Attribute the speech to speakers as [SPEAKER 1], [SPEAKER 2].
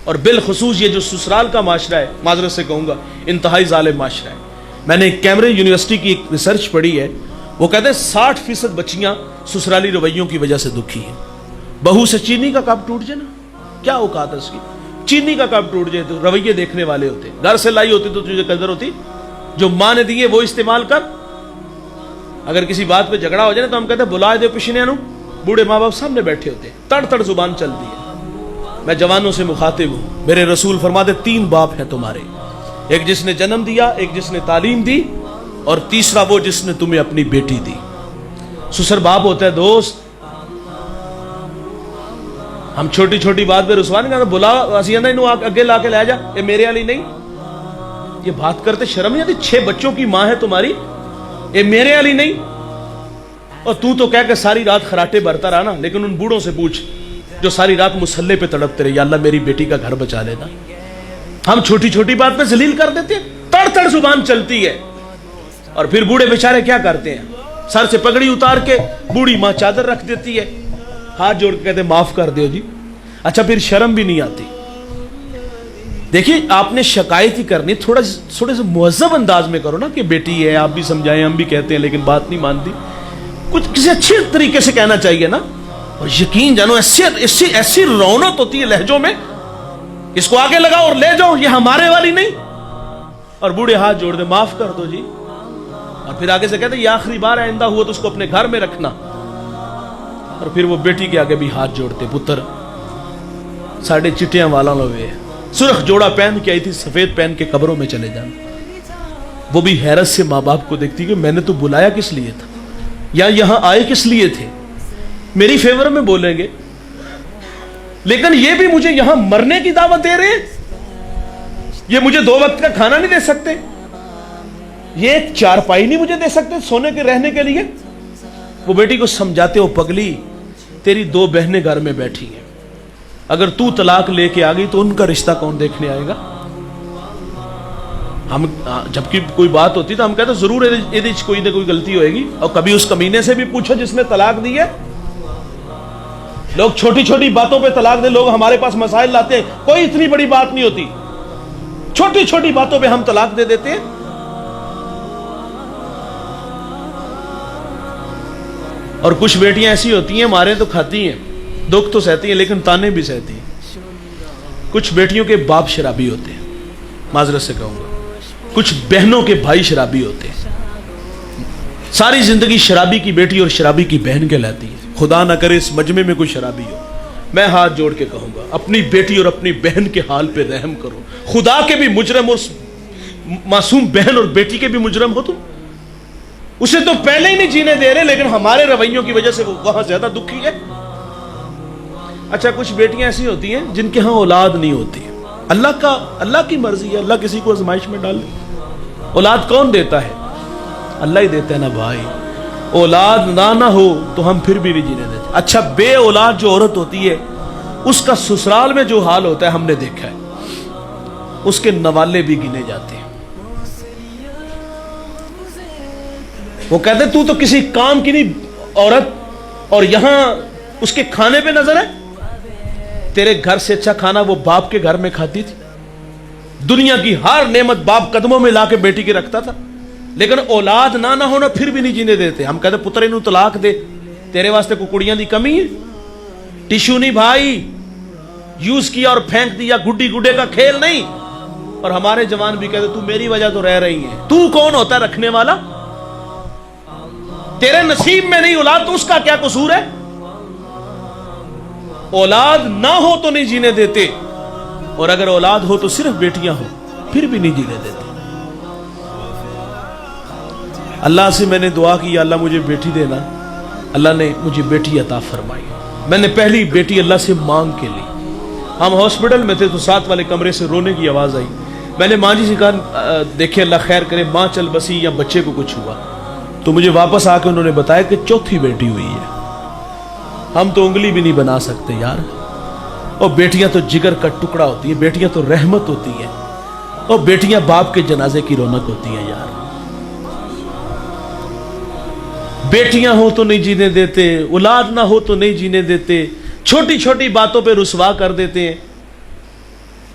[SPEAKER 1] اور بالخصوص یہ جو سسرال کا معاشرہ ہے، معذرت سے کہوں گا انتہائی ظالم معاشرہ ہے. میں نے کیمبرج یونیورسٹی کی ایک ریسرچ پڑھی ہے، وہ کہتے ہیں 60% بچیاں سسرالی رویوں کی وجہ سے دکھی ہیں. بہو سے چینی کا کپ ٹوٹ جائے نا، کیا اوقات ہے اس کی، چینی کا کپ ٹوٹ جائے تو رویے دیکھنے والے ہوتے. گھر سے لائی ہوتی تو تجھے قدر ہوتی، جو ماں نے دیے وہ استعمال کر. اگر کسی بات پہ جھگڑا ہو جائے تو ہم کہتے ہیں بلا دے پشنے نو، بوڑھے ماں باپ سامنے بیٹھے ہوتے ہیں، تڑ تڑ زبان چلتی ہے. میں جوانوں سے مخاطب ہوں، میرے رسول فرماتے 3 باپ ہیں تمہارے، ایک جس نے جنم دیا، ایک جس نے تعلیم دی، اور تیسرا وہ جس نے تمہیں اپنی بیٹی دی. سسر باپ ہوتا ہے دوست. ہم چھوٹی چھوٹی بات پہ رسوا نہیں کرتے، بلا انہوں اگے لا کے لے جا، یہ میرے والی نہیں. یہ بات کرتے شرم نہیں آتی؟ 6 بچوں کی ماں ہے تمہاری، یہ میرے والی نہیں. اور تو کہہ کہ ساری رات خراٹے بھرتا رہا نا، لیکن ان بوڑھوں سے پوچھ جو ساری رات مسلح پہ تڑپتے رہے، یا اللہ میری بیٹی کا گھر بچا لینا. ہم چھوٹی چھوٹی بات پہ ذلیل کر دیتے ہیں، تڑ تڑ زبان چلتی ہے. اور پھر بوڑھے بیچارے کیا کرتے ہیں، سر سے پگڑی اتار کے بوڑھی ماں چادر رکھ دیتی ہے، ہاتھ جوڑ کے کہتے ہیں معاف کر دیو جی. اچھا پھر شرم بھی نہیں آتی. دیکھیے آپ نے شکایت ہی کرنی، تھوڑے سے مہذب انداز میں کرو نا، کہ بیٹی ہے، آپ بھی سمجھائیں، ہم بھی کہتے ہیں، لیکن بات نہیں مانتی. کچھ کسی اچھے طریقے سے کہنا چاہیے نا. اور یقین جانو ایسی رونق ہوتی ہے لہجوں میں، اس کو آگے لگاؤ اور لے جاؤ، یہ ہمارے والی نہیں. اور بوڑھے ہاتھ جوڑ دے، معاف کر دو جی. اور پھر آگے سے کہتے یہ آخری بار آئندہ ہوا تو اس کو اپنے گھر میں رکھنا. اور پھر وہ بیٹی کے آگے بھی ہاتھ جوڑتے، پتر ساڑھے چٹیاں والا لوے، سرخ جوڑا پہن کے آئی تھی، سفید پہن کے قبروں میں چلے جانا. وہ بھی حیرت سے ماں باپ کو دیکھتی کہ میں نے تو بلایا کس لیے تھا، یا یہاں آئے کس لیے تھے. میری فیور میں بولیں گے، لیکن یہ بھی مجھے یہاں مرنے کی دعوت دے رہے ہیں. یہ مجھے 2 وقت کا کھانا نہیں دے سکتے، یہ ایک چارپائی نہیں مجھے دے سکتے سونے کے رہنے کے لیے. وہ بیٹی کو سمجھاتے ہو، پگلی تیری 2 بہنیں گھر میں بیٹھی ہیں، اگر تو طلاق لے کے آ گئی تو ان کا رشتہ کون دیکھنے آئے گا. ہم جبکہ کوئی بات ہوتی تو ہم کہتے ضرور کوئی نہ کوئی غلطی ہوئے گی. اور کبھی اس کمینے سے بھی پوچھو جس نے طلاق دی ہے. لوگ چھوٹی چھوٹی باتوں پہ طلاق دے، لوگ ہمارے پاس مسائل لاتے ہیں، کوئی اتنی بڑی بات نہیں ہوتی، چھوٹی چھوٹی باتوں پہ ہم طلاق دے دیتے ہیں. اور کچھ بیٹیاں ایسی ہوتی ہیں، مارے تو کھاتی ہیں، دکھ تو سہتی ہیں، لیکن تانے بھی سہتی ہیں. کچھ بیٹیوں کے باپ شرابی ہوتے ہیں، معذرت سے کہوں گا، کچھ بہنوں کے بھائی شرابی ہوتے ہیں. ساری زندگی شرابی کی بیٹی اور شرابی کی بہن کہلاتی ہے. خدا نہ کرے اس مجمع میں کوئی شرابی ہو. میں ہاتھ جوڑ کے کہوں گا اپنی بیٹی اور اپنی بہن کے حال پہ رحم کرو. خدا کے بھی مجرم اور معصوم بہن اور بیٹی کے بھی مجرم ہو تم. اسے تو پہلے ہی نہیں جینے دے رہے، لیکن ہمارے رویوں کی وجہ سے وہ وہاں زیادہ دکھی ہے. اچھا کچھ بیٹیاں ایسی ہوتی ہیں جن کے ہاں اولاد نہیں ہوتی. اللہ کی مرضی ہے، اللہ کسی کو آزمائش میں ڈال دے. اولاد کون دیتا ہے؟ اللہ ہی دیتا ہے نا بھائی. اولاد نہ ہو تو ہم پھر بھی نہیں جینے دیتے. اچھا بے اولاد جو عورت ہوتی ہے، اس کا سسرال میں جو حال ہوتا ہے ہم نے دیکھا ہے. اس کے نوالے بھی گنے جاتے ہیں. وہ کہتے تو کسی کام کی نہیں عورت، اور یہاں اس کے کھانے پہ نظر ہے. تیرے گھر سے اچھا کھانا وہ باپ کے گھر میں کھاتی تھی. دنیا کی ہر نعمت باپ قدموں میں لا کے بیٹی کے رکھتا تھا، لیکن اولاد نہ ہونا پھر بھی نہیں جینے دیتے. ہم کہتے پتر انہوں طلاق دے، تیرے واسطے کو کڑیاں دی کمی ہے. ٹیشو نہیں بھائی، یوز کیا اور پھینک دیا، گڈی گڈے کا کھیل نہیں. اور ہمارے جوان بھی کہتے تو میری وجہ تو رہ رہی ہے. تو کون ہوتا ہے رکھنے والا؟ تیرے نصیب میں نہیں اولاد تو اس کا کیا قصور ہے؟ اولاد نہ ہو تو نہیں جینے دیتے، اور اگر اولاد ہو تو صرف بیٹیاں ہو پھر بھی نہیں جینے دیتے. اللہ سے میں نے دعا کی یا اللہ مجھے بیٹی دینا. اللہ نے مجھے بیٹی عطا فرمائی. میں نے پہلی بیٹی اللہ سے مانگ کے لی. ہم ہاسپٹل میں تھے تو ساتھ والے کمرے سے رونے کی آواز آئی. میں نے ماں جی سے کہا دیکھیں اللہ خیر کرے، ماں چل بسی یا بچے کو کچھ ہوا. تو مجھے واپس آ کے انہوں نے بتایا کہ 4تھی بیٹی ہوئی ہے. ہم تو انگلی بھی نہیں بنا سکتے یار. اور بیٹیاں تو جگر کا ٹکڑا ہوتی ہیں، بیٹیاں تو رحمت ہوتی ہیں، اور بیٹیاں باپ کے جنازے کی رونق ہوتی ہیں یار. بیٹیاں ہو تو نہیں جینے دیتے، اولاد نہ ہو تو نہیں جینے دیتے، چھوٹی چھوٹی باتوں پہ رسوا کر دیتے ہیں.